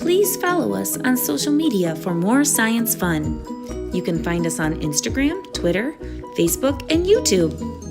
Please follow us on social media for more science fun. You can find us on Instagram, Twitter, Facebook, and YouTube.